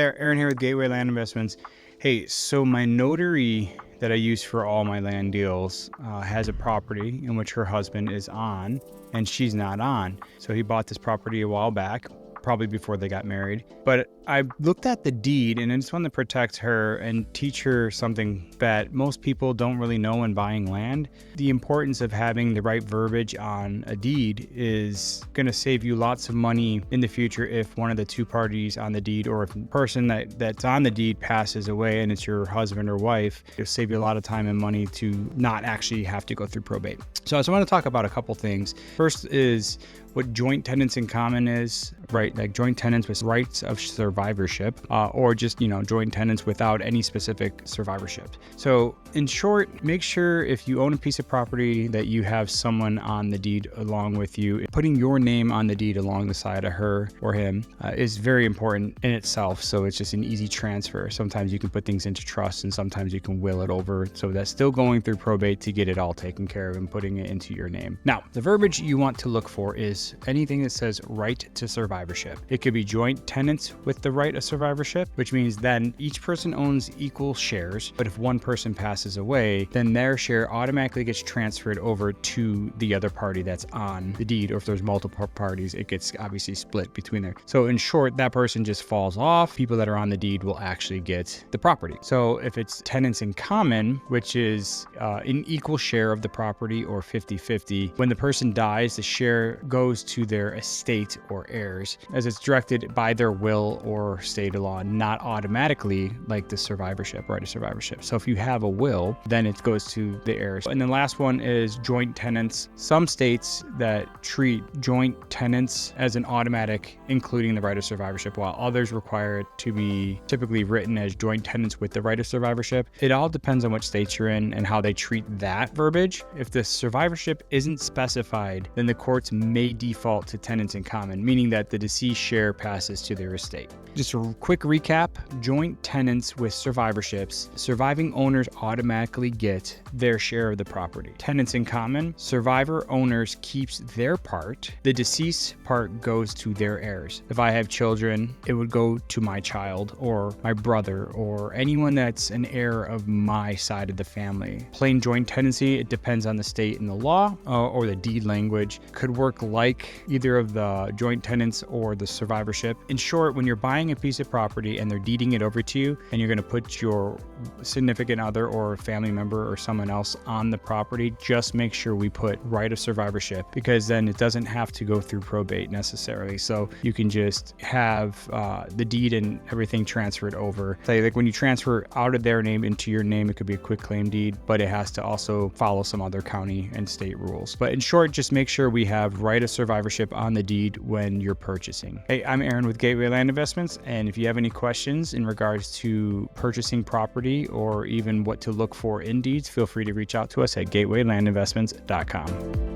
there, Aaron here with Gateway Land Investments. Hey, so my notary that I use for all my land deals has a property in which her husband is on and she's not on. So he bought this property a while back, probably before they got married. But I looked at the deed and I just wanted to protect her and teach her something that most people don't really know when buying land. The importance of having the right verbiage on a deed is going to save you lots of money in the future if one of the two parties on the deed, or if the person that's on the deed passes away and it's your husband or wife. It'll save you a lot of time and money to not actually have to go through probate. So I just want to talk about a couple things. First is what joint tenants in common is, right? Like joint tenants with rights of survivorship, or just, joint tenants without any specific survivorship. So in short, make sure if you own a piece of property that you have someone on the deed along with you. Putting your name on the deed along the side of her or him is very important in itself. So it's just an easy transfer. Sometimes you can put things into trust and sometimes you can will it over. So that's still going through probate to get it all taken care of and putting it into your name. Now, the verbiage you want to look for is anything that says right to survivorship. It could be joint tenants with the right of survivorship, which means then each person owns equal shares. But if one person passes away, then their share automatically gets transferred over to the other party that's on the deed. Or if there's multiple parties, it gets obviously split between there. So in short, that person just falls off. People that are on the deed will actually get the property. So if it's tenants in common, which is an equal share of the property or 50-50, when the person dies, the share goes to their estate or heirs as it's directed by their will or stated law, not automatically like the survivorship, right of survivorship. So if you have a will, then it goes to the heirs. And the last one is joint tenants. Some states that treat joint tenants as an automatic, including the right of survivorship, while others require it to be typically written as joint tenants with the right of survivorship. It all depends on which states you're in and how they treat that verbiage. If the survivorship isn't specified, then the courts may default to tenants in common, meaning that the deceased share passes to their estate. Just a quick recap, joint tenants with survivorships, surviving owners automatically get their share of the property. Tenants in common, survivor owners keeps their part, the deceased part goes to their heirs. If I have children, it would go to my child or my brother or anyone that's an heir of my side of the family. Plain joint tenancy, it depends on the state and the law or the deed language. Could work like either of the joint tenants or the survivorship. In short, when you're buying a piece of property and they're deeding it over to you and you're going to put your significant other or family member or someone else on the property, just make sure we put right of survivorship, because then it doesn't have to go through probate necessarily. So you can just have the deed and everything transferred over. Like when you transfer out of their name into your name, it could be a quick claim deed, but it has to also follow some other county and state rules. But in short, just make sure we have right of survivorship on the deed when you're purchasing. Hey, I'm Aaron with Gateway Land Investments, and if you have any questions in regards to purchasing property or even what to look for in deeds, feel free to reach out to us at gatewaylandinvestments.com.